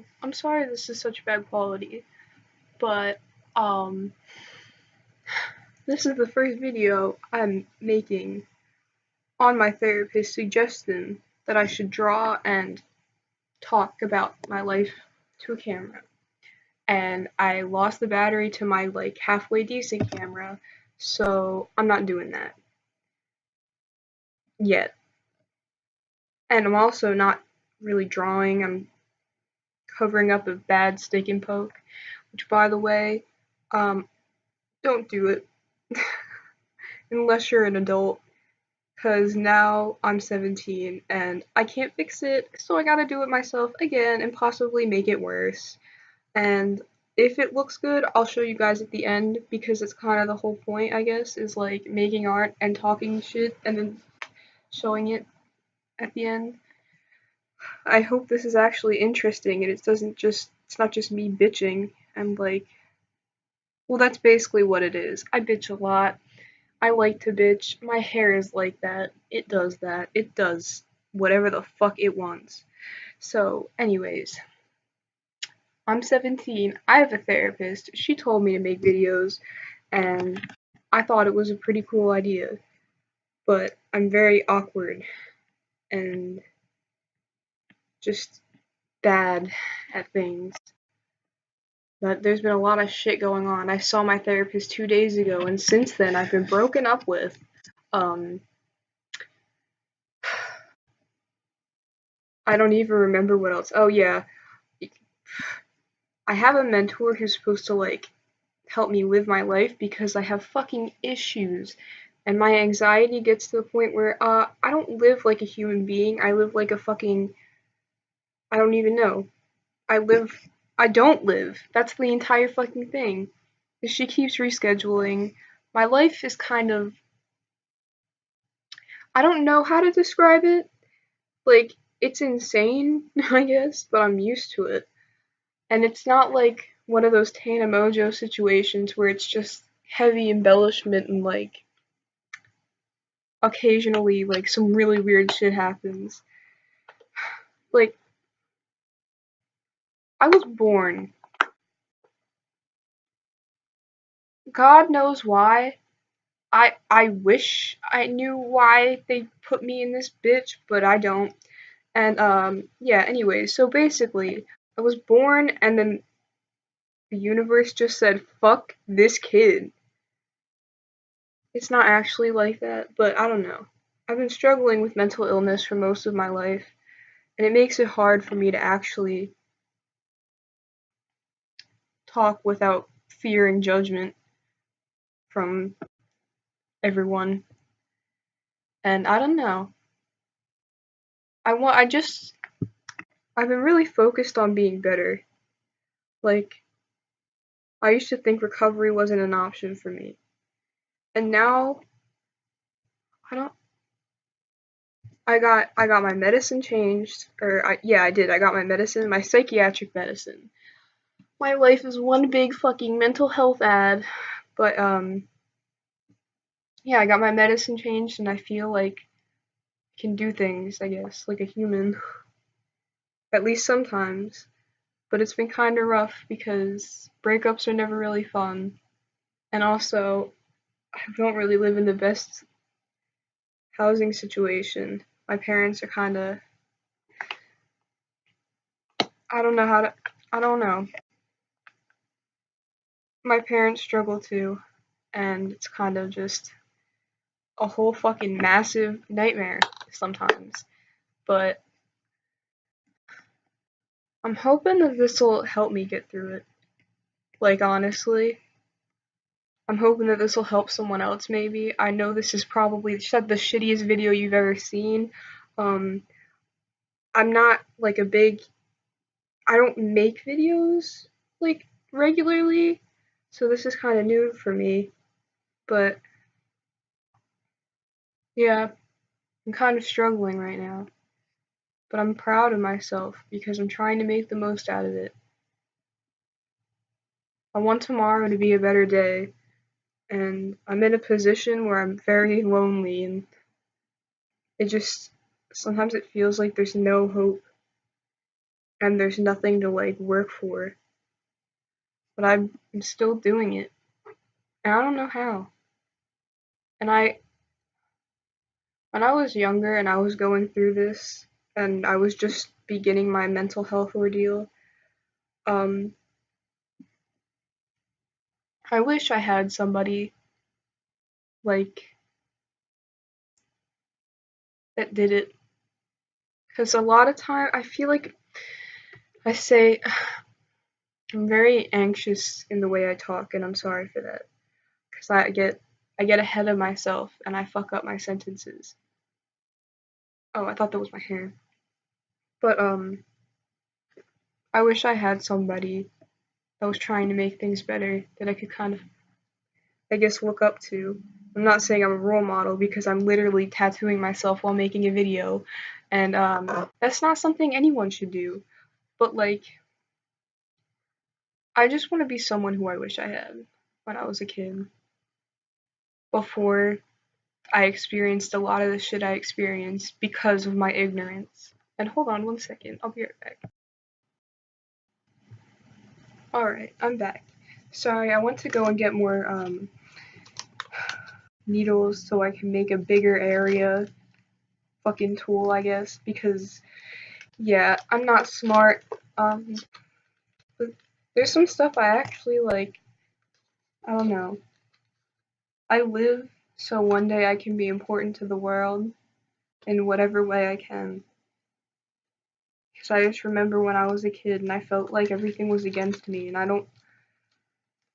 Hello. I'm sorry this is such bad quality, but um this is the first video I'm making on my therapist's suggestion that I should draw and talk about my life to a camera. And I lost the battery to my like halfway decent camera, so I'm not doing that yet. And I'm also not really drawing. I'm covering up a bad stick and poke, which by the way, um don't do it unless you're an adult, because now I'm 17 and I can't fix it, so I gotta do it myself again and possibly make it worse. And if it looks good, I'll show you guys at the end, because it's kind of the whole point, I guess, is like making art and talking shit and then showing it at the end. I hope this is actually interesting and it's not just me bitching. I'm like, well, that's basically what it is. I bitch a lot. I like to bitch. My hair is like that. It does that. It does whatever the fuck it wants. So, anyways, I'm 17. I have a therapist. She told me to make videos, and I thought it was a pretty cool idea. But I'm very awkward and just bad at things. But there's been a lot of shit going on. I saw my therapist 2 days ago, and since then I've been broken up with. Um, I don't even remember what else. Oh yeah, I have a mentor who's supposed to like help me live my life because I have fucking issues. And my anxiety gets to the point where I don't live like a human being. I live like a fucking, I don't even know. I live I don't live. That's the entire fucking thing. She keeps rescheduling. My life is kind of, I don't know how to describe it. Like, it's insane, I guess, but I'm used to it. And it's not like one of those Tana Mojo situations where it's just heavy embellishment and like occasionally like some really weird shit happens. Like, I was born. God knows why. I wish I knew why they put me in this bitch, but I don't. And yeah, anyway, so basically I was born and then the universe just said fuck this kid. It's not actually like that, but I don't know. I've been struggling with mental illness for most of my life, and it makes it hard for me to actually talk without fear and judgment from everyone. And I don't know. I just I've been really focused on being better. Like, I used to think recovery wasn't an option for me. And now I don't I got my medicine changed, yeah, I did. I got my medicine, my psychiatric medicine. My life is one big fucking mental health ad, but yeah, I got my medicine changed and I feel like I can do things, I guess, like a human, at least sometimes. But it's been kind of rough because breakups are never really fun, and also I don't really live in the best housing situation. My parents are kind of, I don't know how to, I don't know. My parents struggle too, and it's kind of just a whole fucking massive nightmare sometimes. But I'm hoping that this will help me get through it. Like, honestly, I'm hoping that this will help someone else maybe. I know this is probably the shittiest video you've ever seen. Um, I'm not like I don't make videos like regularly, so this is kind of new for me. But yeah, I'm kind of struggling right now. But I'm proud of myself because I'm trying to make the most out of it. I want tomorrow to be a better day, and I'm in a position where I'm very lonely, and it just sometimes it feels like there's no hope. and there's nothing to like work for. But I'm still doing it. And I don't know how. And when I was younger and I was going through this and I was just beginning my mental health ordeal, um, I wish I had somebody like that did it. Because a lot of time I feel like I say I'm very anxious in the way I talk, and I'm sorry for that. Because I get ahead of myself and I fuck up my sentences. Oh, I thought that was my hair. But I wish I had somebody that was trying to make things better that I could kind of, I guess, look up to. I'm not saying I'm a role model because I'm literally tattooing myself while making a video, and that's not something anyone should do. But like, I just want to be someone who I wish I had when I was a kid, before I experienced a lot of the shit I experienced because of my ignorance. And hold on 1 second, I'll be right back. Alright, I'm back. Sorry, I went to go and get more needles so I can make a bigger area fucking tool, I guess, because yeah, I'm not smart. But there's some stuff I actually like. I don't know. I live so one day I can be important to the world in whatever way I can. Because I just remember when I was a kid and I felt like everything was against me, and I don't.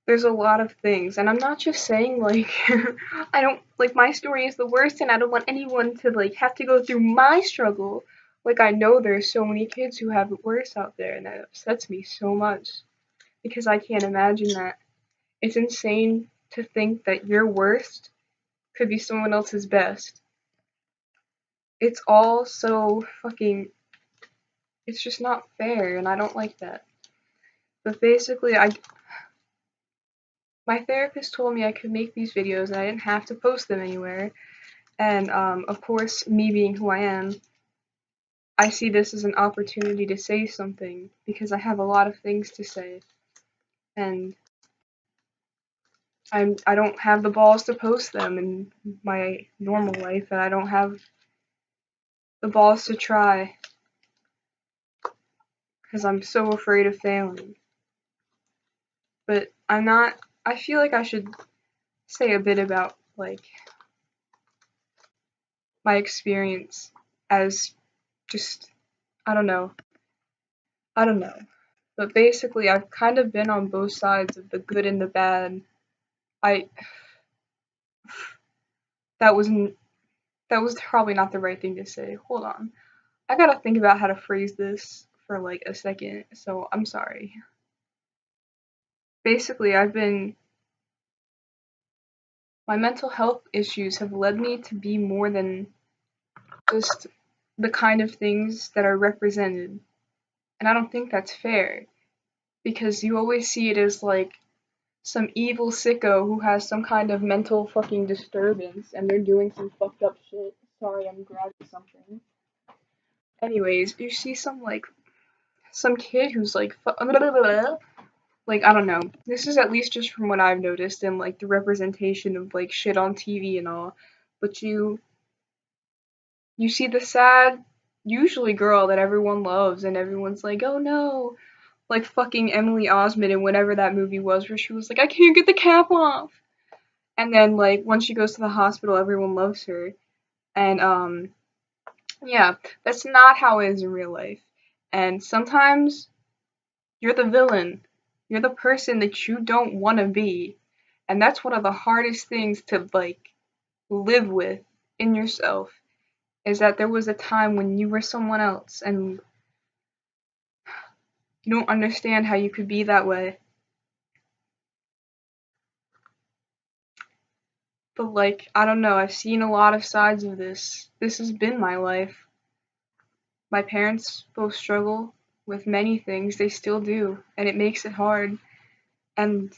There's a lot of things, and I'm not just saying like I don't like my story is the worst, and I don't want anyone to like have to go through my struggle. Like I know there's so many kids who have it worse out there, and that upsets me so much because I can't imagine that. It's insane to think that your worst could be someone else's best. It's all so fucking. It's just not fair, and I don't like that. But basically, my therapist told me I could make these videos and I didn't have to post them anywhere. And of course, me being who I am, I see this as an opportunity to say something because I have a lot of things to say, and I don't have the balls to post them in my normal life, and I don't have the balls to try because I'm so afraid of failing. But I'm not. I feel like I should say a bit about like my experience as just I don't know. But basically, I've kind of been on both sides of the good and the bad. I that was that was probably not the right thing to say. Hold on, I gotta think about how to phrase this for like a second. So I'm sorry. Basically, my mental health issues have led me to be more than just the kind of things that are represented, and I don't think that's fair because you always see it as like some evil sicko who has some kind of mental fucking disturbance and they're doing some fucked up shit. Sorry, I'm grabbing something. Anyways, you see some kid who's like like I don't know. This is at least just from what I've noticed and like the representation of like shit on TV and all. But you see the sad usually girl that everyone loves and everyone's like, "Oh no." Like fucking Emily Osment in whatever that movie was where she was like, "I can't get the cap off." And then like once she goes to the hospital, everyone loves her. And yeah, that's not how it is in real life. And sometimes you're the villain. You're the person that you don't want to be. And that's one of the hardest things to like live with in yourself is that there was a time when you were someone else and you don't understand how you could be that way. But like, I don't know, I've seen a lot of sides of this. This has been my life. My parents both struggle with many things, they still do, and it makes it hard. And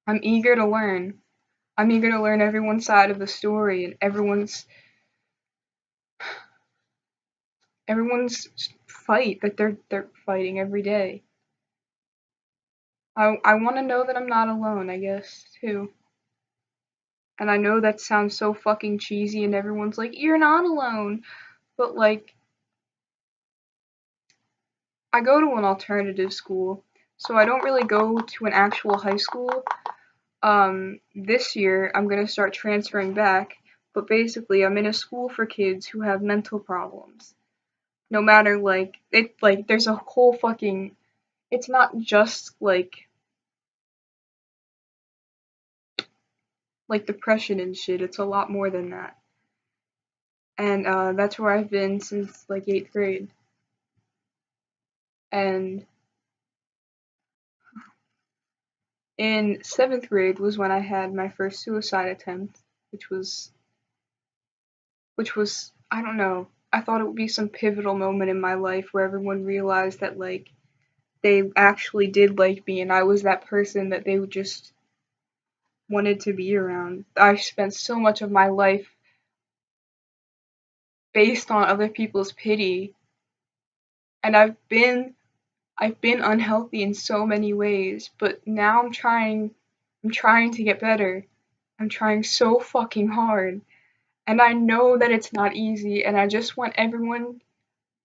I'm eager to learn. I'm eager to learn everyone's side of the story and everyone's fight that they're fighting every day. I want to know that I'm not alone, I guess, too. And I know that sounds so fucking cheesy and everyone's like, "You're not alone." But like I go to an alternative school, so I don't really go to an actual high school. This year I'm gonna start transferring back, but basically I'm in a school for kids who have mental problems. No matter like there's a whole fucking it's not just like depression and shit, it's a lot more than that. And that's where I've been since like 8th grade. And in 7th grade was when I had my first suicide attempt, which was I don't know. I thought it would be some pivotal moment in my life where everyone realized that like they actually did like me and I was that person that they would just wanted to be around. I spent so much of my life based on other people's pity, and I've been unhealthy in so many ways, but now I'm trying to get better. I'm trying so fucking hard. And I know that it's not easy, and I just want everyone,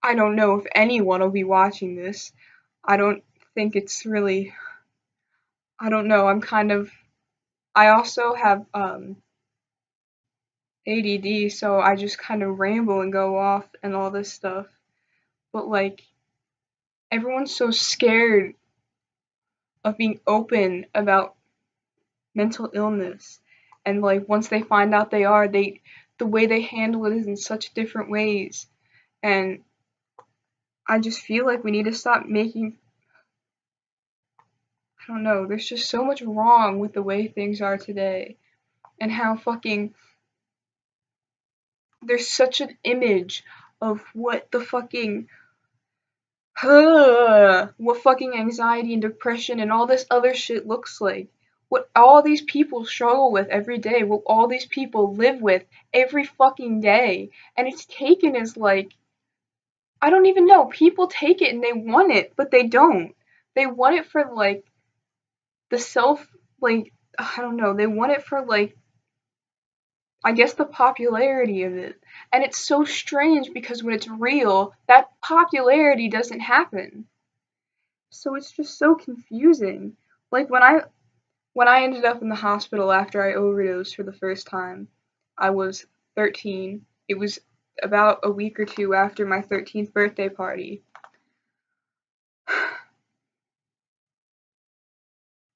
I don't know if anyone will be watching this. I don't think it's really, I don't know, I also have ADD, so I just kind of ramble and go off and all this stuff. But like, everyone's so scared of being open about mental illness. And like, once they find out they are, the way they handle it is in such different ways. And I just feel like we need to stop making, I don't know, there's just so much wrong with the way things are today. And how fucking, there's such an image of what the fucking, what fucking anxiety and depression and all this other shit looks like. What all these people struggle with every day, what all these people live with every fucking day. And it's taken as like, I don't even know, people take it and they want it, but they don't. They want it for like the self, like, I don't know, they want it for like, I guess the popularity of it. And it's so strange because when it's real, that popularity doesn't happen. So it's just so confusing. Like when I ended up in the hospital after I overdosed for the first time, I was 13. It was about a week or two after my 13th birthday party.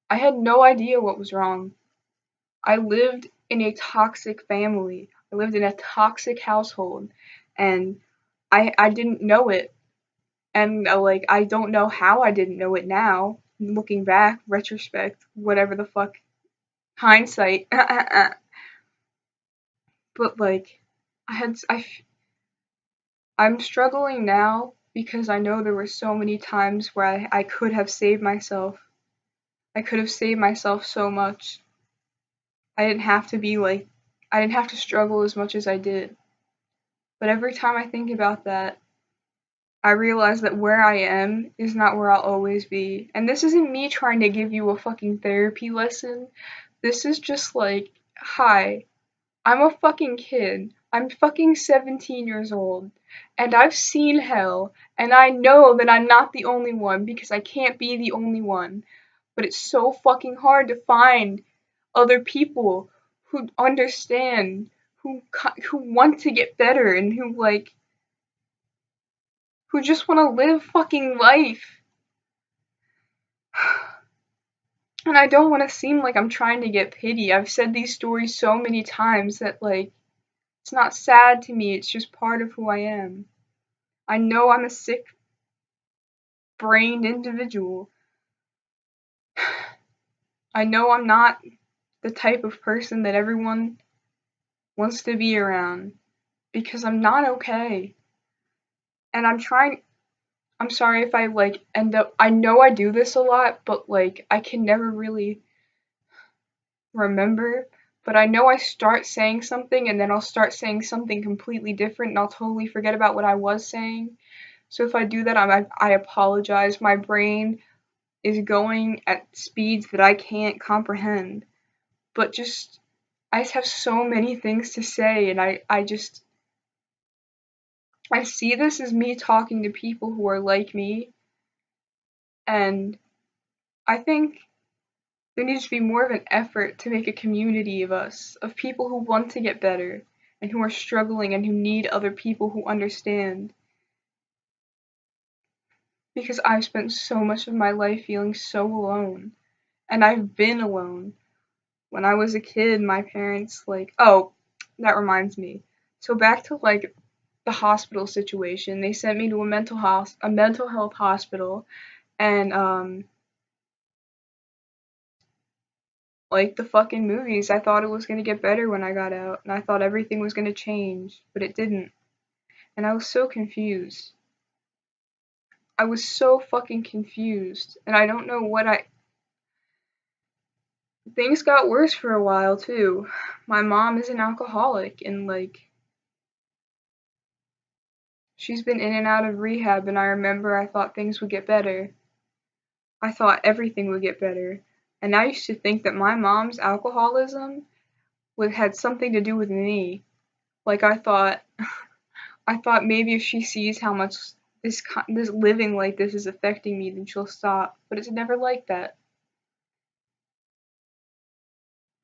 I had no idea what was wrong. I lived in a toxic family. I lived in a toxic household and I didn't know it. And like I don't know how I didn't know it now. Looking back, retrospect, whatever the fuck, hindsight. But like I had I'm struggling now because I know there were so many times where I could have saved myself. I could have saved myself so much. I didn't have to be like I didn't have to struggle as much as I did. But every time I think about that, I realize that where I am is not where I'll always be. And this isn't me trying to give you a fucking therapy lesson. This is just like, hi, I'm a fucking kid. I'm fucking 17 years old. And I've seen hell. And I know that I'm not the only one because I can't be the only one. But it's so fucking hard to find other people who understand, who want to get better and who just want to live fucking life. And I don't want to seem like I'm trying to get pity. I've said these stories so many times that like it's not sad to me, it's just part of who I am. I know I'm a sick brained individual. I know I'm not the type of person that everyone wants to be around because I'm not okay. And I'm sorry if I like end up I know I do this a lot, but like I can never really remember, but I know I start saying something and then I'll start saying something completely different and I'll totally forget about what I was saying. So if I do that, I apologize. My brain is going at speeds that I can't comprehend. But I just have so many things to say, and I see this as me talking to people who are like me, and I think there needs to be more of an effort to make a community of us, of people who want to get better, and who are struggling and who need other people who understand. Because I've spent so much of my life feeling so alone, and I've been alone. When I was a kid, my parents, like, oh, that reminds me. So back to, like, the hospital situation. They sent me to a mental health hospital, and like the fucking movies, I thought it was gonna get better when I got out, and I thought everything was gonna change, but it didn't. And I was so confused. I was so fucking confused, and I don't know what I. Things got worse for a while too. My mom is an alcoholic, and like she's been in and out of rehab, and I remember I thought things would get better. I thought everything would get better. And I used to think that my mom's alcoholism had something to do with me. Like I thought maybe if she sees how much this living like this is affecting me, then she'll stop. But it's never like that.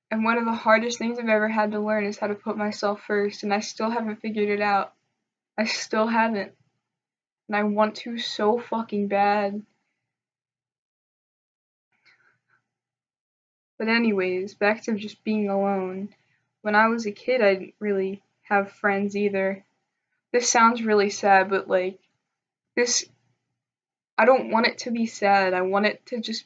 And one of the hardest things I've ever had to learn is how to put myself first, and I still haven't figured it out. I still haven't. And I want to so fucking bad. But anyways, back to just being alone. When I was a kid, I didn't really have friends either. This sounds really sad, but like this I don't want it to be sad. I want it to just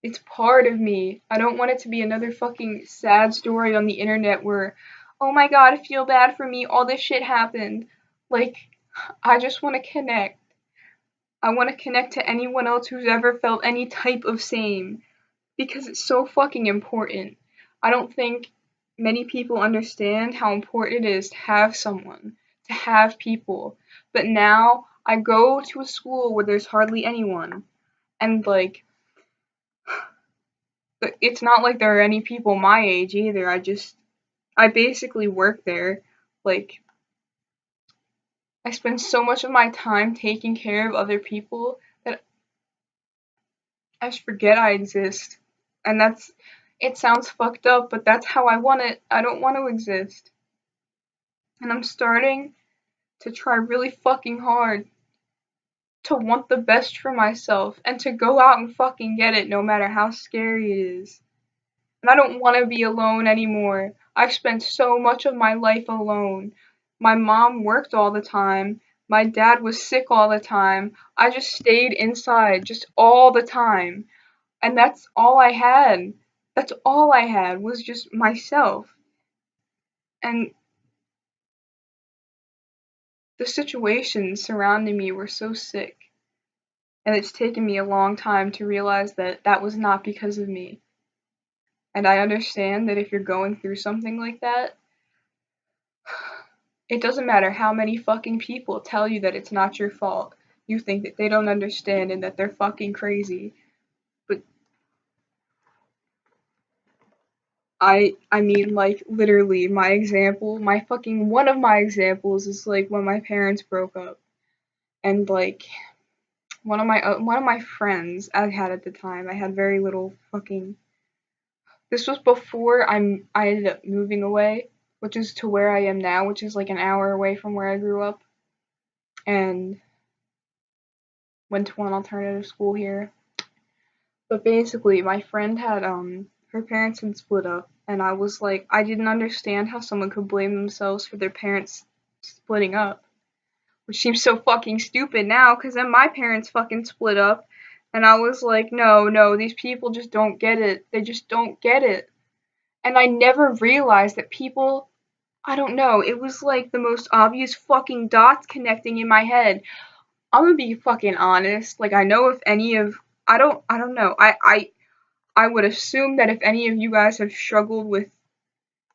it's part of me. I don't want it to be another fucking sad story on the internet where, oh my god, I feel bad for me, all this shit happened. Like, I just want to connect. I want to connect to anyone else who's ever felt any type of same. Because it's so fucking important. I don't think many people understand how important it is to have someone, to have people. But now I go to a school where there's hardly anyone. And like, it's not like there are any people my age either. I basically work there. Like, I spend so much of my time taking care of other people that I just forget I exist. And it sounds fucked up, but that's how I want it. I don't want to exist. And I'm starting to try really fucking hard to want the best for myself and to go out and fucking get it no matter how scary it is. And I don't want to be alone anymore. I've spent so much of my life alone. My mom worked all the time. My dad was sick all the time. I just stayed inside just all the time. And that's all I had. That's all I had was just myself. And the situations surrounding me were so sick. And it's taken me a long time to realize that that was not because of me. And I understand that if you're going through something like that, it doesn't matter how many fucking people tell you that it's not your fault. You think that they don't understand and that they're fucking crazy. But I mean, like, literally one of my examples is like when my parents broke up. And like one of my friends I had at the time, I had very little fucking. This was before I ended up moving away, which is to where I am now, which is like an hour away from where I grew up, and went to an alternative school here. But basically, my friend had her parents had split up, and I was like, I didn't understand how someone could blame themselves for their parents splitting up, which seems so fucking stupid now, because then my parents fucking split up, and I was like, no, no, these people just don't get it. They just don't get it. And I never realized that people, I don't know, it was like the most obvious fucking dots connecting in my head. I'm gonna be fucking honest. Like, I know if any of, I don't know. I would assume that if any of you guys have struggled with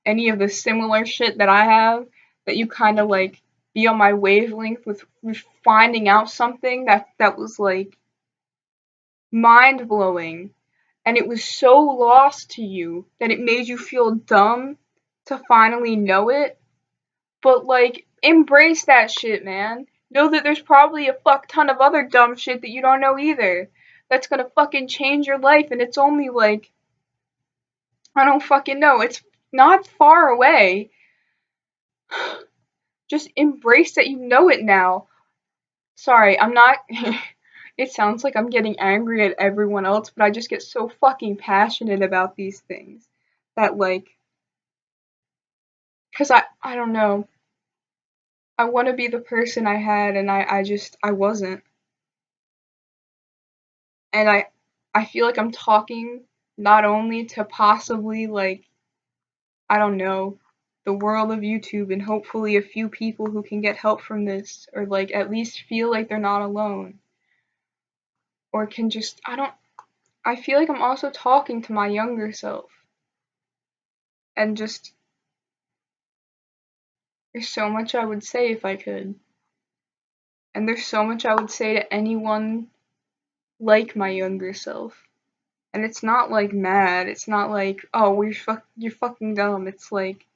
any of the similar shit that I have, that you kind of like be on my wavelength with finding out something that was like mind blowing, and it was so lost to you that it made you feel dumb to finally know it. But like, embrace that shit, man. Know that there's probably a fuck ton of other dumb shit that you don't know either. That's gonna fucking change your life, and it's only like, I don't fucking know. It's not far away. Just embrace that you know it now. Sorry, I'm not. It sounds like I'm getting angry at everyone else, but I just get so fucking passionate about these things that, like, because I don't know. I want to be the person I had, and I wasn't. And I feel like I'm talking not only to possibly, like, I don't know, the world of YouTube and hopefully a few people who can get help from this, or like at least feel like they're not alone, or can just, I feel like I'm also talking to my younger self, and just, there's so much I would say if I could, and there's so much I would say to anyone like my younger self. And it's not like mad, it's not like, oh, you're fucking dumb. It's like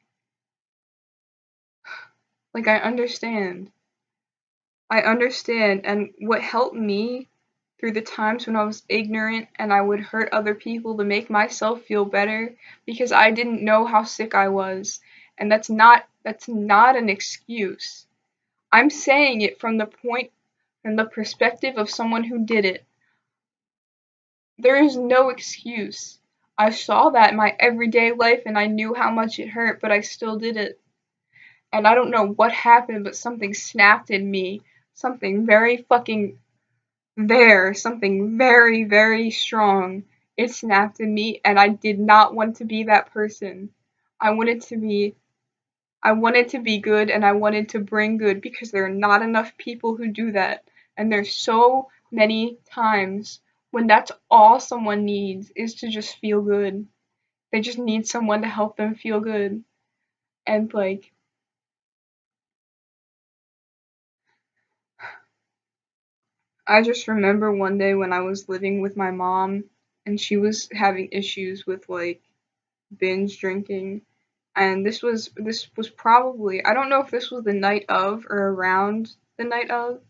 I understand. I understand, and what helped me through the times when I was ignorant and I would hurt other people to make myself feel better because I didn't know how sick I was. And that's not an excuse. I'm saying it from the perspective of someone who did it. There is no excuse. I saw that in my everyday life and I knew how much it hurt, but I still did it. And I don't know what happened, but something snapped in me. Something very fucking something very, very strong. It snapped in me, and I did not want to be that person. I wanted to be I wanted to be good, and I wanted to bring good because there are not enough people who do that. And there's so many times when that's all someone needs is to just feel good. They just need someone to help them feel good. And like, I just remember one day when I was living with my mom and she was having issues with like binge drinking, and this was probably, I don't know if this was the night of or around the night of,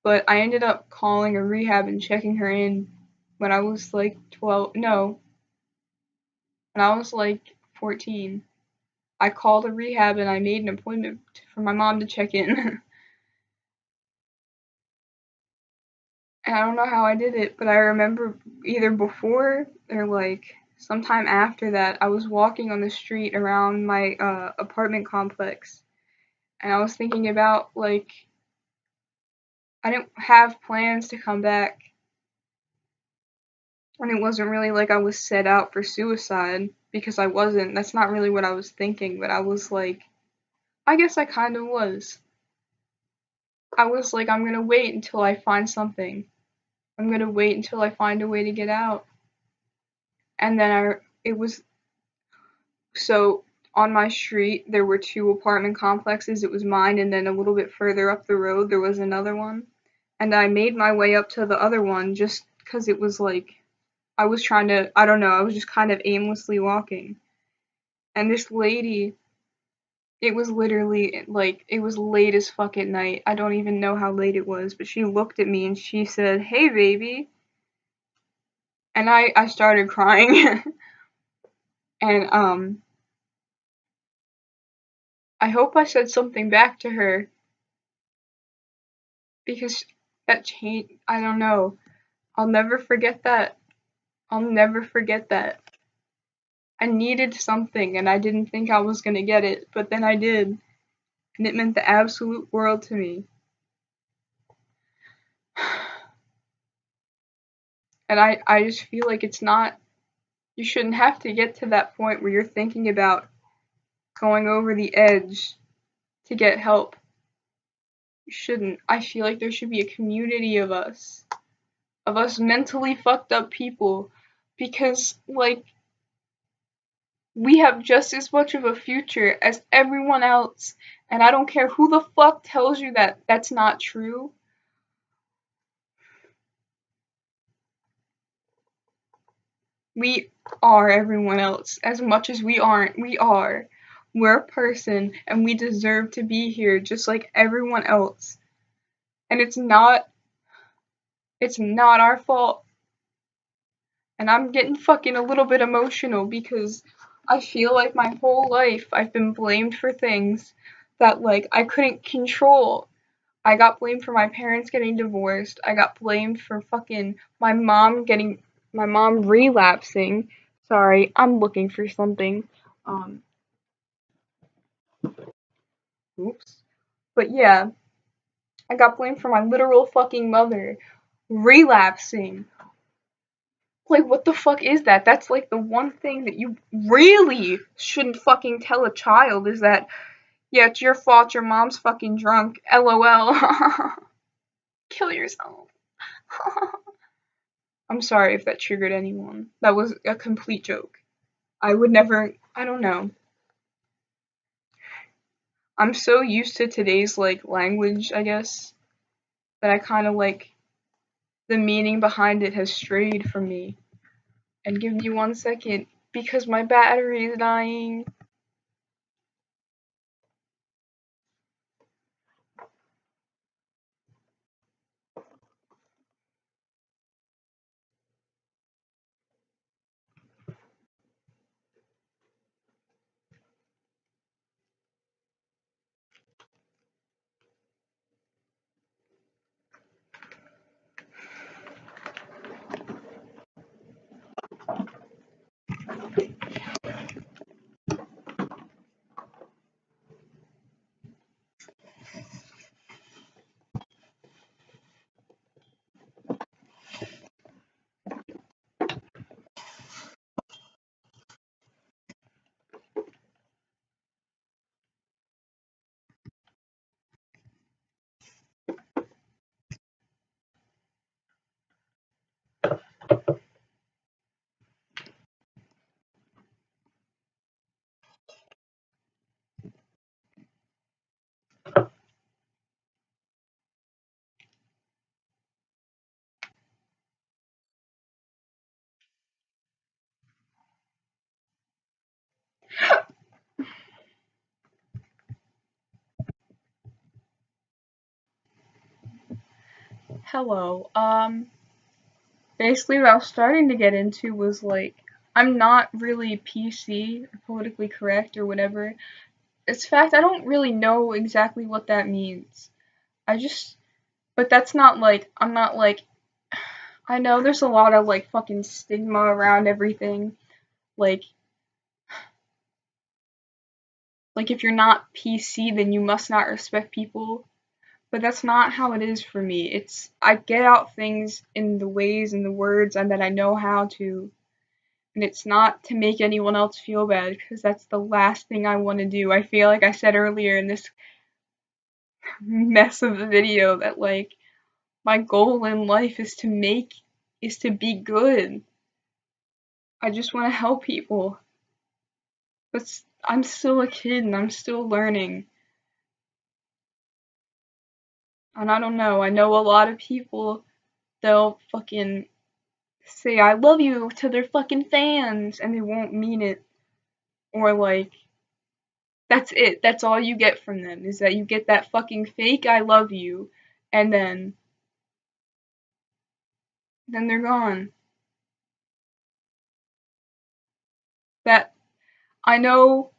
but I ended up calling a rehab and checking her in when I was like 12, no, when I was like 14. I called a rehab and I made an appointment for my mom to check in. And I don't know how I did it, but I remember either before or like sometime after that, I was walking on the street around my apartment complex, and I was thinking about like, I didn't have plans to come back, and it wasn't really like I was set out for suicide because I wasn't. That's not really what I was thinking, but I was like, I guess I kind of was. I was like, I'm gonna wait until I find something. I'm gonna wait until I find a way to get out. And then it was, so on my street there were two apartment complexes. It was mine, and then a little bit further up the road there was another one. And I made my way up to the other one just because it was like, I was trying to, I don't know, I was just kind of aimlessly walking. And this lady, it was literally like, it was late as fuck at night. I don't even know how late it was, but she looked at me and she said, "Hey, baby." And I started crying. And I hope I said something back to her because that changed, I don't know. I'll never forget that. I'll never forget that. I needed something and I didn't think I was gonna get it, but then I did. And it meant the absolute world to me. And I just feel like it's not, you shouldn't have to get to that point where you're thinking about going over the edge to get help. You shouldn't. I feel like there should be a community of us mentally fucked up people, because, like, we have just as much of a future as everyone else, And I don't care who the fuck tells you that that's not true. We are everyone else. As much as we aren't, we are. We're a person and we deserve to be here just like everyone else. And it's not our fault. And I'm getting fucking a little bit emotional because I feel like my whole life I've been blamed for things that like I couldn't control. I got blamed for my parents getting divorced. I got blamed for fucking my mom relapsing. Sorry, I'm looking for something. Um, oops. But yeah, I got blamed for my literal fucking mother relapsing. Like, what the fuck is that? That's like the one thing that you really shouldn't fucking tell a child is that, yeah, it's your fault, your mom's fucking drunk. LOL. Kill yourself. I'm sorry if that triggered anyone. That was a complete joke. I would never, I don't know. I'm so used to today's like language, I guess, that I kind of like the meaning behind it has strayed from me. And give me 1 second because my battery is dying. Hello. Basically what I was starting to get into was like I'm not really PC or politically correct or whatever. It's fact I don't really know exactly what that means. I just but that's not like I'm not like I know there's a lot of like fucking stigma around everything. Like like if you're not PC then you must not respect people. But that's not how it is for me. It's I get out things in the ways and the words and that I know how to. And it's not to make anyone else feel bad because that's the last thing I want to do. I feel like I said earlier in this mess of the video that like my goal in life is to be good. I just want to help people. But I'm still a kid and I'm still learning. And I don't know. I know a lot of people they'll fucking say I love you to their fucking fans and they won't mean it. Or like that's it. That's all you get from them is that you get that fucking fake I love you and then they're gone. That I know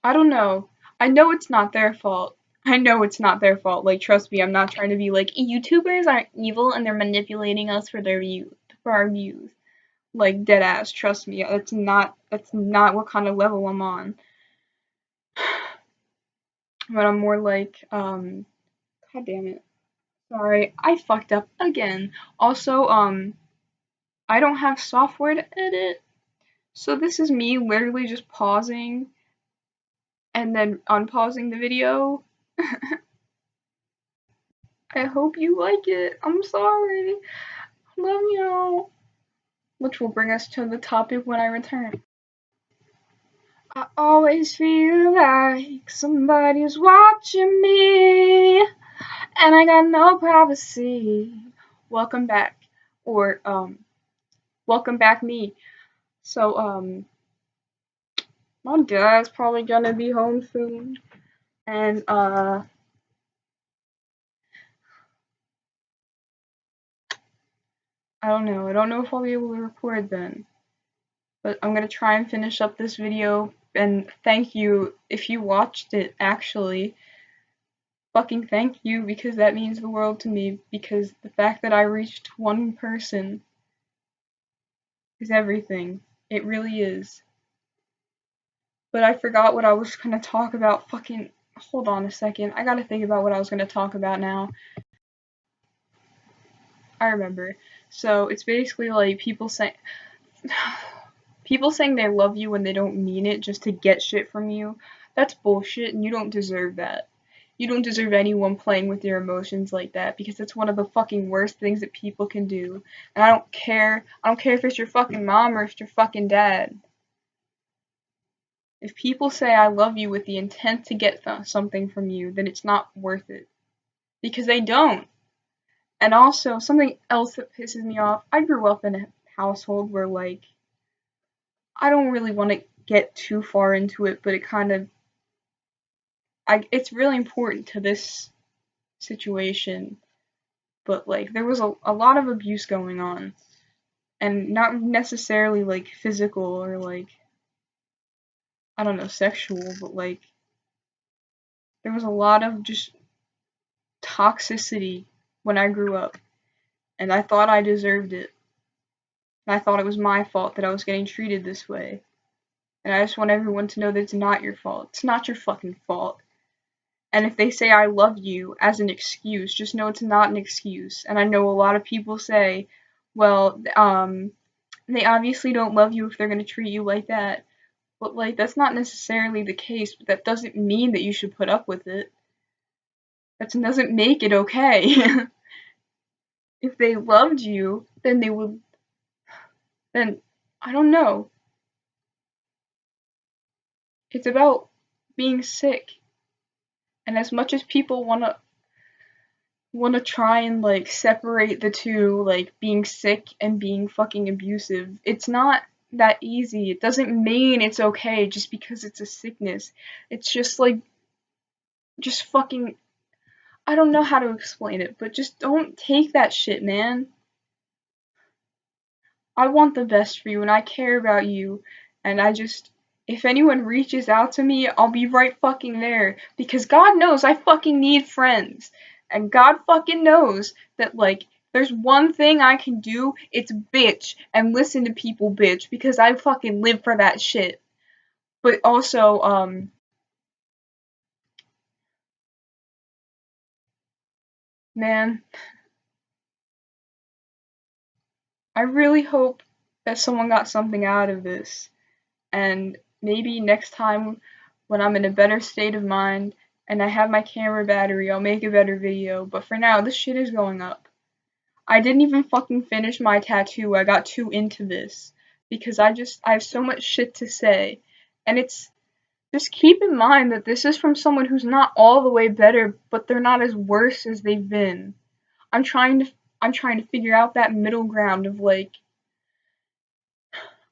I don't know. I know it's not their fault. I know it's not their fault. Like trust me, I'm not trying to be like YouTubers aren't evil and they're manipulating us for their views for our views. Like dead ass, trust me. That's not what kind of level I'm on. But I'm more like god damn it. Sorry, I fucked up again. Also, I don't have software to edit, so this is me literally just pausing and then unpausing the video. I hope you like it. I'm sorry. Love you. Which will bring us to the topic when I return. I always feel like somebody's watching me, and I got no privacy. Welcome back, or welcome back me. So my dad's probably gonna be home soon, and I don't know. I don't know if I'll be able to record then, but I'm gonna try and finish up this video. And thank you if you watched it. Actually, fucking thank you, because that means the world to me. Because the fact that I reached one person is everything. It really is. But I forgot what I was gonna talk about. Fucking hold on a second. I gotta think about what I was gonna talk about now. I remember. So it's basically like people saying they love you when they don't mean it just to get shit from you. That's bullshit, and you don't deserve that. You don't deserve anyone playing with your emotions like that, because that's one of the fucking worst things that people can do. And I don't care. I don't care if it's your fucking mom or if it's your fucking dad. If people say I love you with the intent to get something from you, then it's not worth it. Because they don't. And also, something else that pisses me off, I grew up in a household where, like, I don't really want to get too far into it, but it kind of, it's really important to this situation. But, like, there was a lot of abuse going on. And not necessarily, like, physical or, like, I don't know, sexual, but, like, there was a lot of just toxicity when I grew up. And I thought I deserved it. And I thought it was my fault that I was getting treated this way. And I just want everyone to know that it's not your fault. It's not your fucking fault. And if they say I love you as an excuse, just know it's not an excuse. And I know a lot of people say, well, they obviously don't love you if they're going to treat you like that. But, like, that's not necessarily the case, but that doesn't mean that you should put up with it. That doesn't make it okay. If they loved you, then they would, then, I don't know. It's about being sick. And as much as people wanna try and, like, separate the two, like being sick and being fucking abusive, it's not that easy. It doesn't mean it's okay just because it's a sickness. It's just like, just fucking, I don't know how to explain it, but just don't take that shit, man. I want the best for you and I care about you, and if anyone reaches out to me, I'll be right fucking there, because God knows I fucking need friends. And God fucking knows that, like, there's one thing I can do, it's bitch and listen to people bitch, because I fucking live for that shit. But also, man, I really hope that someone got something out of this. And maybe next time when I'm in a better state of mind and I have my camera battery, I'll make a better video. But for now, this shit is going up. I didn't even fucking finish my tattoo. I got too into this because I have so much shit to say. And it's just keep in mind that this is from someone who's not all the way better, but they're not as worse as they've been. I'm trying to I'm trying to figure out that middle ground of, like,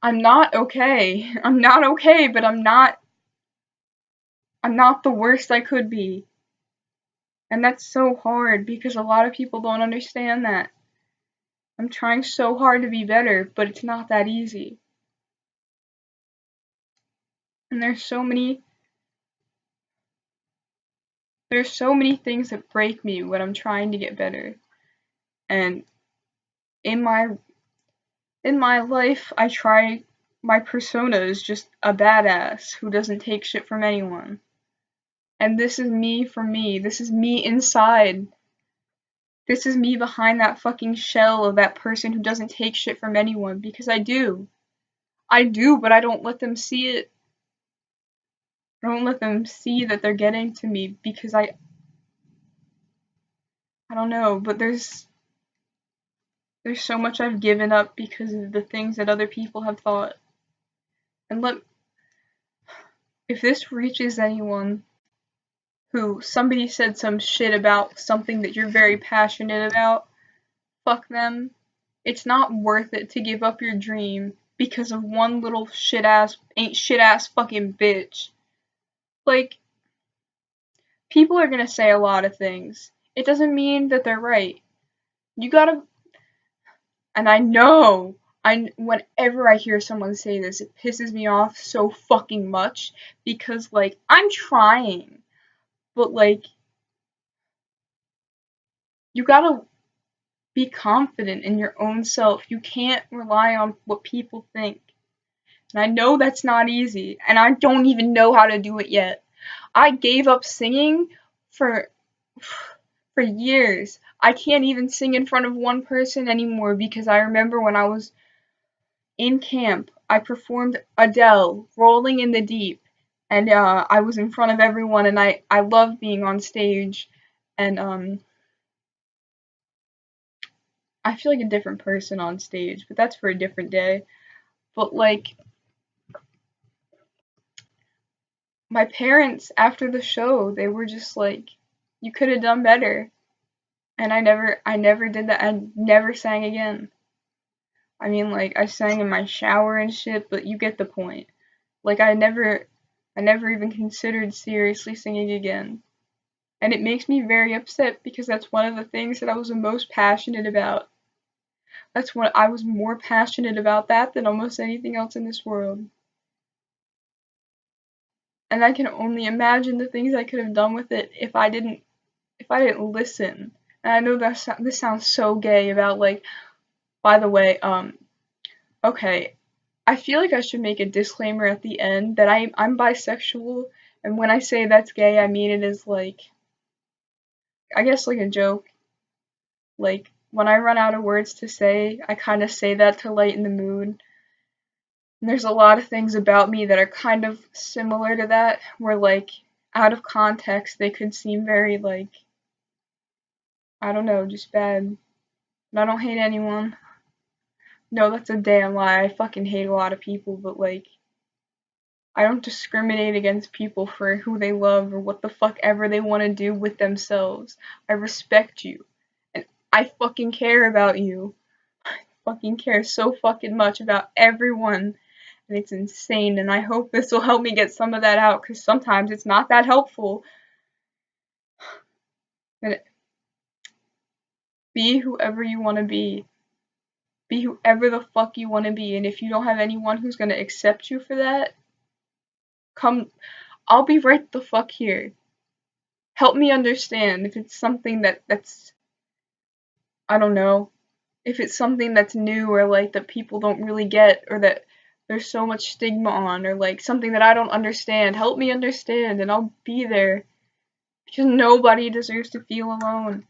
I'm not okay. I'm not okay, but I'm not the worst I could be. And that's so hard because a lot of people don't understand that. I'm trying so hard to be better, but it's not that easy. And there's so many things that break me when I'm trying to get better. And in my life, my persona is just a badass who doesn't take shit from anyone. And this is me for me. This is me inside. This is me behind that fucking shell of that person who doesn't take shit from anyone, because I do. I do, but I don't let them see it. I don't let them see that they're getting to me, because I don't know, but there's so much I've given up because of the things that other people have thought. And if this reaches anyone who somebody said some shit about something that you're very passionate about, fuck them. It's not worth it to give up your dream because of one little shit ass fucking bitch. Like, people are gonna say a lot of things. It doesn't mean that they're right. You gotta, and I know, whenever I hear someone say this, it pisses me off so fucking much because, like, I'm trying, but, like, you gotta be confident in your own self. You can't rely on what people think. And I know that's not easy, and I don't even know how to do it yet. I gave up singing for years. I can't even sing in front of one person anymore because I remember when I was in camp, I performed Adele, Rolling in the Deep, and I was in front of everyone, and I love being on stage, and I feel like a different person on stage, but that's for a different day. But, like, my parents, after the show, they were just like, you could have done better. And I never did that. I never sang again. I mean, like, I sang in my shower and shit, but you get the point. Like, I never even considered seriously singing again. And it makes me very upset because that's one of the things that I was the most passionate about. That's what I was more passionate about that than almost anything else in this world. And I can only imagine the things I could have done with it if I didn't listen. And I know that this sounds so gay about, like, by the way, okay, I feel like I should make a disclaimer at the end that I'm bisexual, and when I say that's gay, I mean it as, like, I guess, like, a joke. Like, when I run out of words to say, I kind of say that to lighten the mood. And there's a lot of things about me that are kind of similar to that, where, like, out of context, they could seem very, like, I don't know, just bad. And I don't hate anyone. No, that's a damn lie. I fucking hate a lot of people, but, like, I don't discriminate against people for who they love or what the fuck ever they want to do with themselves. I respect you. And I fucking care about you. I fucking care so fucking much about everyone. And it's insane. And I hope this will help me get some of that out, because sometimes it's not that helpful. And be whoever you want to be. Be whoever the fuck you want to be. And if you don't have anyone who's going to accept you for that, I'll be right the fuck here. Help me understand if it's something that's, I don't know, if it's something that's new or, like, that people don't really get, or that there's so much stigma on, or, like, something that I don't understand. Help me understand and I'll be there, because nobody deserves to feel alone.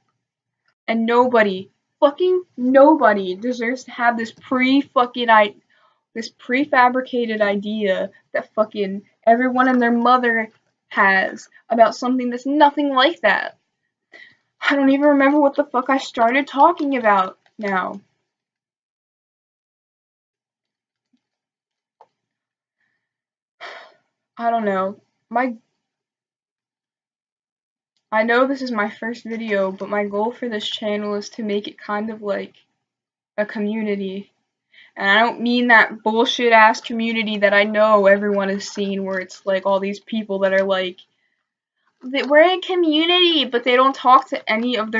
And nobody, fucking nobody, deserves to have this this prefabricated idea that fucking everyone and their mother has about something that's nothing like that. I don't even remember what the fuck I started talking about now. I don't know. I know this is my first video, but my goal for this channel is to make it kind of like a community. And I don't mean that bullshit ass community that I know everyone has seen, where it's like all these people that are like, we're a community, but they don't talk to any of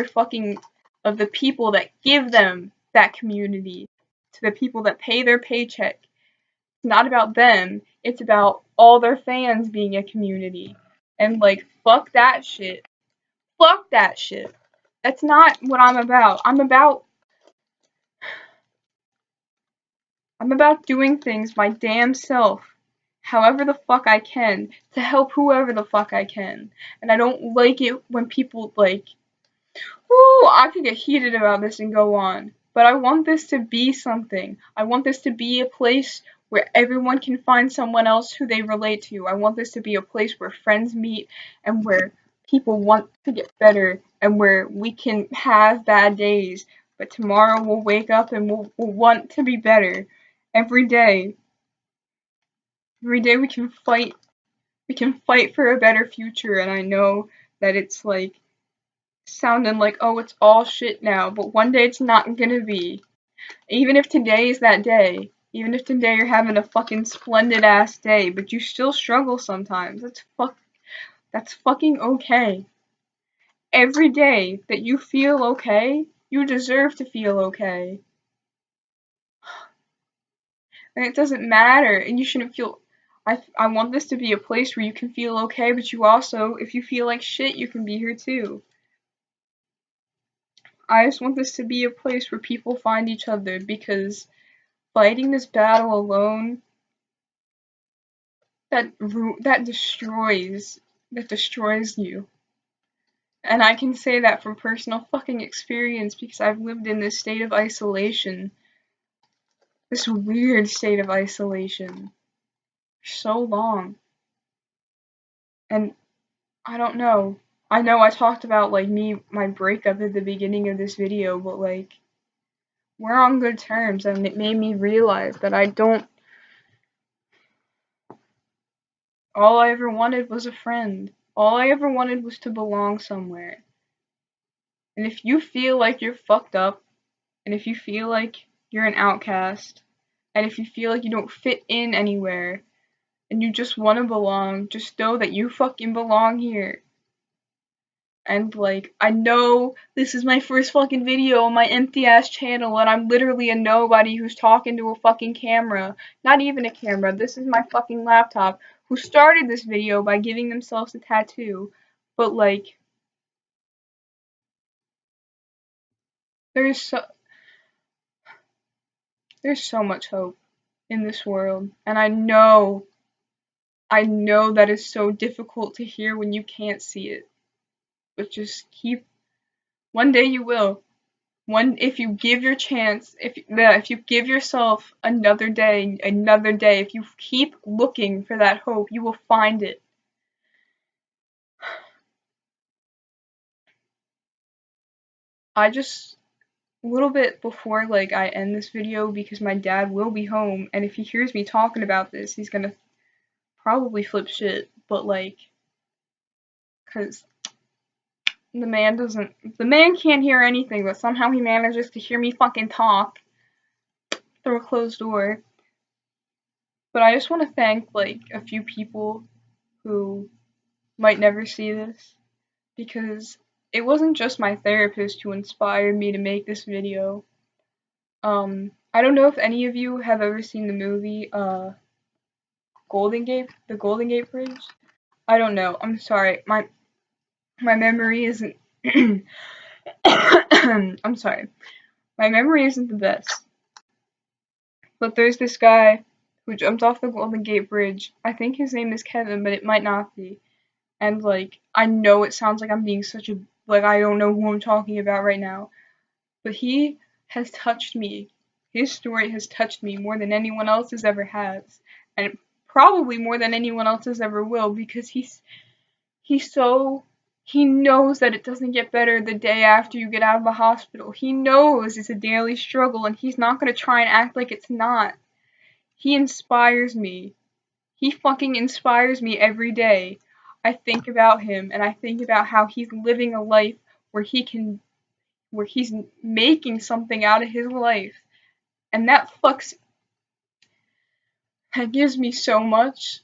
of the people that give them that community, to the people that pay their paycheck. It's not about them, it's about all their fans being a community. And, like, fuck that shit. Fuck that shit. That's not what I'm about. I'm about doing things my damn self, however the fuck I can, to help whoever the fuck I can. And I don't like it when people, like, whoo, I could get heated about this and go on. But I want this to be something. I want this to be a place where everyone can find someone else who they relate to. I want this to be a place where friends meet, and where people want to get better, and where we can have bad days, but tomorrow we'll wake up and we'll want to be better. Every day. Every day we can fight We can fight for a better future, and I know that it's like sounding like, oh, it's all shit now, but one day it's not gonna be. Even if today is that day, even if today you're having a fucking splendid ass day, but you still struggle sometimes, that's fucking okay. Every day that you feel okay, you deserve to feel okay. And it doesn't matter, and you shouldn't feel. I want this to be a place where you can feel okay, but you also, if you feel like shit, you can be here too. I just want this to be a place where people find each other, because fighting this battle alone, that destroys you. And I can say that from personal fucking experience, because I've lived in this state of isolation. This weird state of isolation. For so long. And I don't know. I know I talked about, like, my breakup at the beginning of this video, but, like, we're on good terms, and it made me realize that all I ever wanted was a friend. All I ever wanted was to belong somewhere. And if you feel like you're fucked up, and if you feel like you're an outcast, and if you feel like you don't fit in anywhere, and you just want to belong, just know that you fucking belong here. And, like, I know this is my first fucking video on my empty ass channel, and I'm literally a nobody who's talking to a fucking camera. Not even a camera, this is my fucking laptop, who started this video by giving themselves a tattoo. But, like, there's so much hope in this world, and I know that is so difficult to hear when you can't see it. But just one day you will. If you give your chance, if you give yourself another day, if you keep looking for that hope, you will find it. A little bit before, like, I end this video, because my dad will be home, and if he hears me talking about this, he's gonna probably flip shit, but, like, cause the man can't hear anything, but somehow he manages to hear me fucking talk through a closed door. But I just want to thank, like, a few people who might never see this, because it wasn't just my therapist who inspired me to make this video. I don't know if any of you have ever seen the movie, the Golden Gate Bridge. I don't know, I'm sorry, my memory isn't, I'm sorry, my memory isn't the best. But there's this guy who jumped off the Golden Gate Bridge. I think his name is Kevin, but it might not be. And, like, I know it sounds like I'm being like, I don't know who I'm talking about right now. But he has touched me. His story has touched me more than anyone else's ever has. And probably more than anyone else's ever will, because he knows that it doesn't get better the day after you get out of the hospital. He knows it's a daily struggle, and he's not gonna try and act like it's not. He inspires me. He fucking inspires me every day. I think about him, and I think about how he's living a life where he's making something out of his life. And that gives me so much.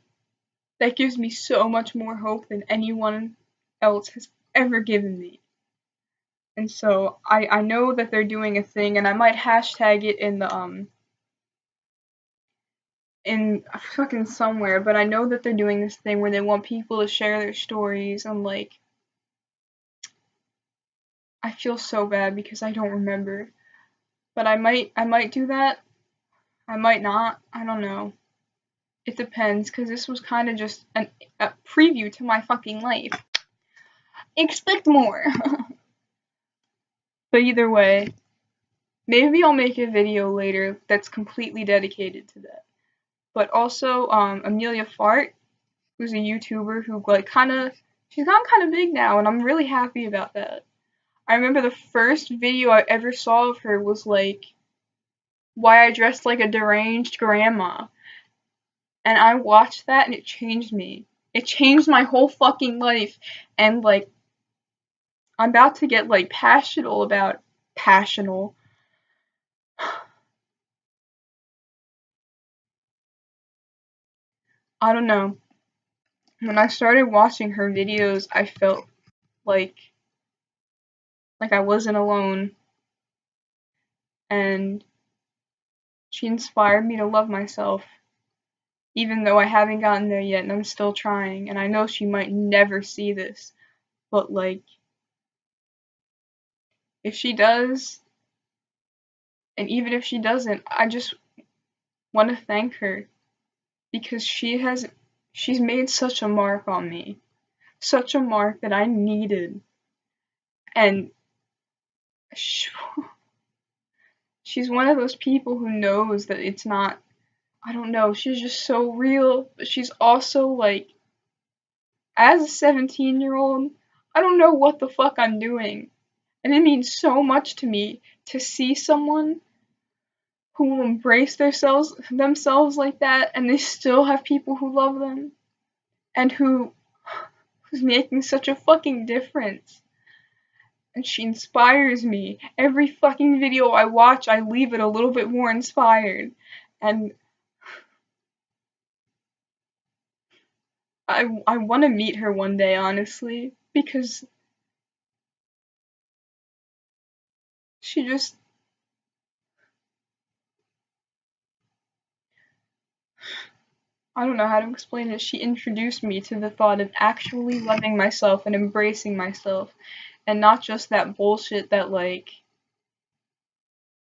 That gives me so much more hope than anyone else has ever given me. And so I know that they're doing a thing, and I might hashtag it in fucking somewhere, but I know that they're doing this thing where they want people to share their stories, and, like, I feel so bad because I don't remember. But I might do that. I might not. I don't know. It depends, because this was kind of just a preview to my fucking life. Expect more. But either way, maybe I'll make a video later that's completely dedicated to that. But also, Amelia Fart, who's a YouTuber who, like, she's gotten kind of big now, and I'm really happy about that. I remember the first video I ever saw of her was, like, why I dressed like a deranged grandma. And I watched that, and it changed me. It changed my whole fucking life. And like, I'm about to get like passionate about passional. I don't know. When I started watching her videos, I felt like I wasn't alone, and she inspired me to love myself, even though I haven't gotten there yet and I'm still trying, and I know she might never see this, but like, if she does, and even if she doesn't, I just want to thank her, because she's made such a mark on me, such a mark that I needed, and she's one of those people who knows that it's not, I don't know, she's just so real, but she's also like, as a 17-year-old, I don't know what the fuck I'm doing. And it means so much to me to see someone who will embrace themselves like that, and they still have people who love them, and who's making such a fucking difference. And she inspires me. Every fucking video I watch, I leave it a little bit more inspired. And I want to meet her one day, honestly, because she just, I don't know how to explain it. She introduced me to the thought of actually loving myself and embracing myself, and not just that bullshit that, like,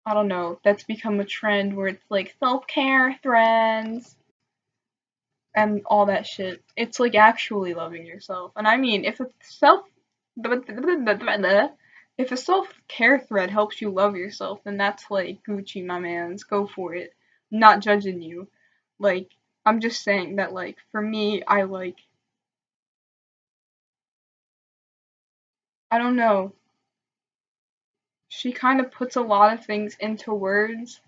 I don't know, that's become a trend where it's like self-care threads and all that shit. It's like actually loving yourself. And I mean, if a self-care thread helps you love yourself, then that's like Gucci, my mans. Go for it. I'm not judging you. Like, I'm just saying that, like, for me, I don't know. She kind of puts a lot of things into words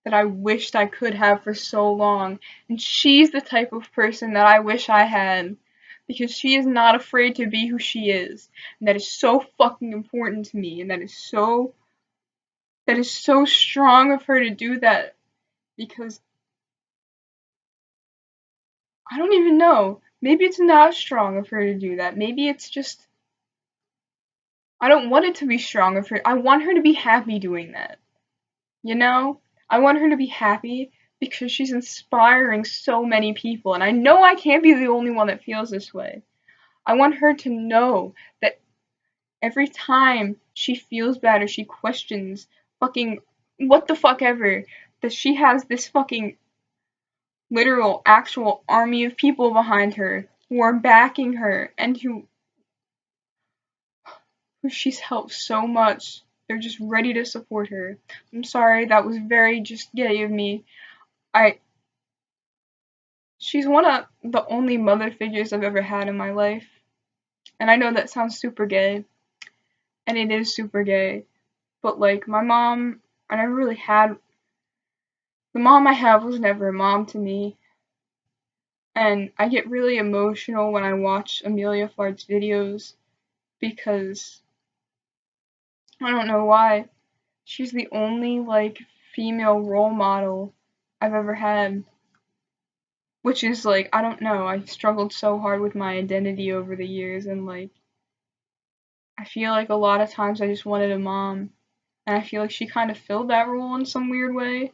that I wished I could have for so long. And she's the type of person that I wish I had. Because she is not afraid to be who she is. And that is so fucking important to me. And that is so strong of her to do that. Because I don't even know. Maybe it's not strong of her to do that. Maybe it's just, I don't want it to be strong of her. I want her to be happy doing that. You know? I want her to be happy because she's inspiring so many people, and I know I can't be the only one that feels this way. I want her to know that every time she feels bad or she questions fucking what the fuck ever, that she has this fucking literal actual army of people behind her who are backing her and who she's helped so much. They're just ready to support her. I'm sorry, that was very just gay of me. I She's one of the only mother figures I've ever had in my life. And I know that sounds super gay, and it is super gay, but like my mom, I never really had, the mom I have was never a mom to me. And I get really emotional when I watch Amelia Fart's videos because I don't know why. She's the only like female role model I've ever had. Which is like, I don't know, I struggled so hard with my identity over the years, and like I feel like a lot of times I just wanted a mom, and I feel like she kind of filled that role in some weird way.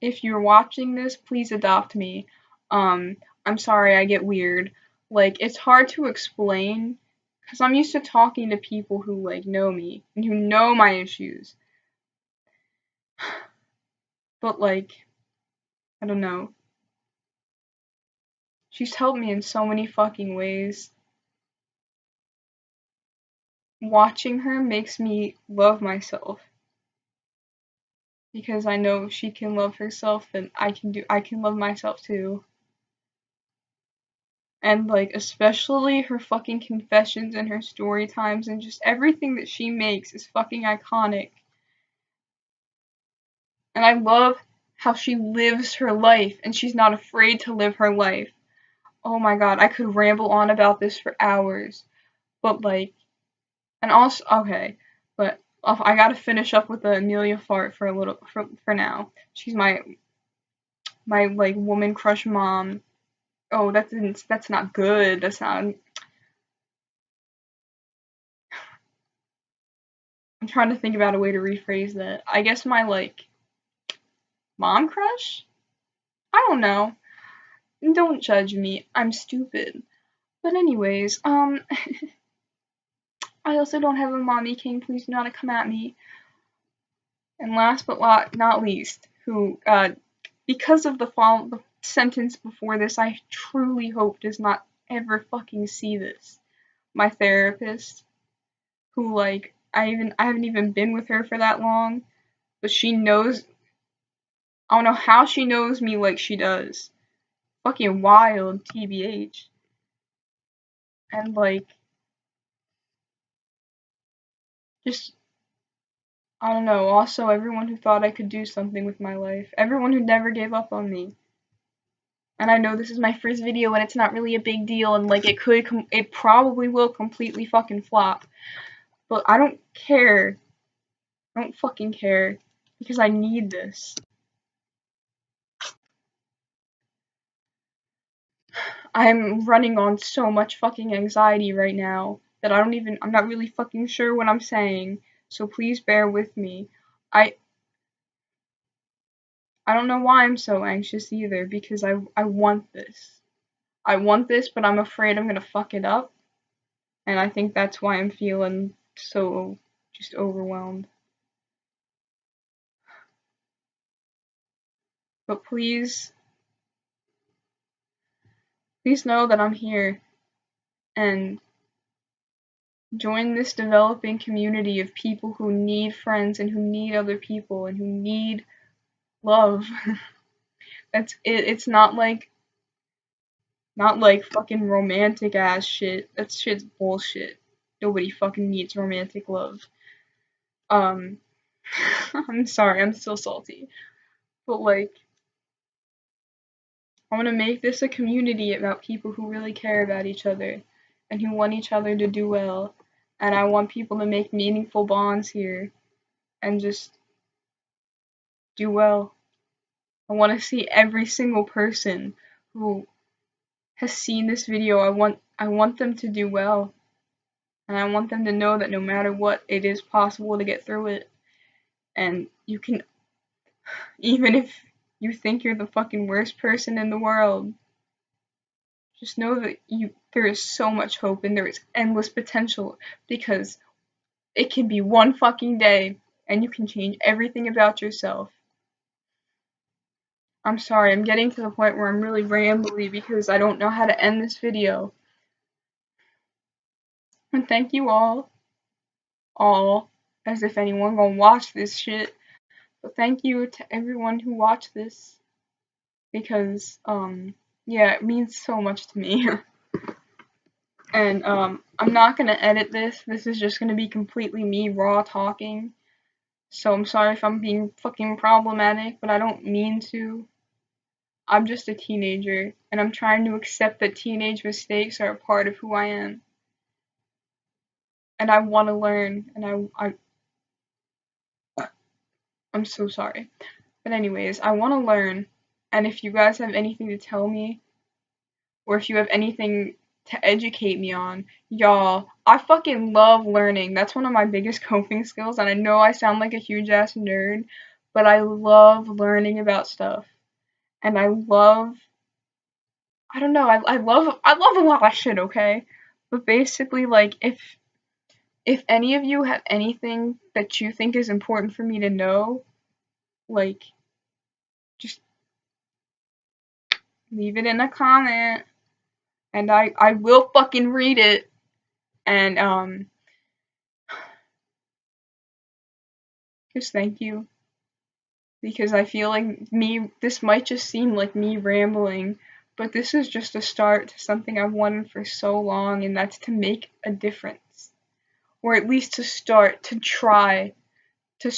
If you're watching this, please adopt me. Um, I'm sorry I get weird. Like, it's hard to explain, because I'm used to talking to people who, like, know me, and who know my issues. But, like, I don't know. She's helped me in so many fucking ways. Watching her makes me love myself. Because I know if she can love herself, then I can love myself too. And like, especially her fucking confessions and her story times and just everything that she makes is fucking iconic. And I love how she lives her life and she's not afraid to live her life. oh my god, I could ramble on about this for hours. But like, and also, okay, but I gotta finish up with the Amelia fart for a little, for now. She's my like woman crush mom. Oh, that's not good. That's not. I'm trying to think about a way to rephrase that. I guess my like mom crush? I don't know. Don't judge me. I'm stupid. But anyways, I also don't have a mommy king. Please do not come at me. And last but not least, who, because of the sentence before this, I truly hope does not ever fucking see this. My therapist, who like I haven't even been with her for that long, but she knows. I don't know how she knows me like she does. Fucking wild, tbh. And like, just I don't know. Also, everyone who thought I could do something with my life, everyone who never gave up on me. And I know this is my first video and it's not really a big deal, and like it probably will completely fucking flop. But I don't care. I don't fucking care because I need this. I'm running on so much fucking anxiety right now that I'm not really fucking sure what I'm saying. So please bear with me. I I don't know why I'm so anxious either, because I want this. I want this, but I'm afraid I'm gonna fuck it up. And I think that's why I'm feeling so just overwhelmed. But please know that I'm here, and join this developing community of people who need friends and who need other people and who need love. That's it. It's not like fucking romantic ass shit. That shit's bullshit. Nobody fucking needs romantic love. Um, I'm sorry, I'm still salty. But like, I want to make this a community about people who really care about each other and who want each other to do well. And I want people to make meaningful bonds here and just do well. I want to see every single person who has seen this video. I want them to do well. And I want them to know that no matter what, it is possible to get through it. And you can, even if you think you're the fucking worst person in the world, just know that there is so much hope and there is endless potential, because it can be one fucking day and you can change everything about yourself. I'm sorry, I'm getting to the point where I'm really rambly because I don't know how to end this video. And thank you all, as if anyone gonna watch this shit. But thank you to everyone who watched this, because, yeah, it means so much to me. And, I'm not gonna edit this. This is just gonna be completely me raw talking. So I'm sorry if I'm being fucking problematic, but I don't mean to. I'm just a teenager, and I'm trying to accept that teenage mistakes are a part of who I am. And I want to learn, and I'm so sorry. But anyways, I want to learn, and if you guys have anything to tell me, or if you have anything to educate me on, y'all, I fucking love learning. That's one of my biggest coping skills, and I know I sound like a huge ass nerd, but I love learning about stuff. And I don't know, I love a lot of shit, okay? But basically, like, if any of you have anything that you think is important for me to know, like, just leave it in a comment, and I will fucking read it. And just thank you, because I feel like this might just seem like me rambling, but this is just a start to something I've wanted for so long, and that's to make a difference, or at least to start to try to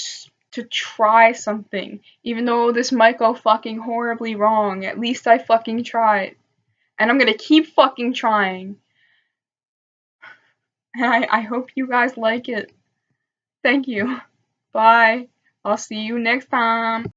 try something, even though this might go fucking horribly wrong. At least I fucking tried. And I'm gonna keep fucking trying. And I hope you guys like it. Thank you. Bye. I'll see you next time.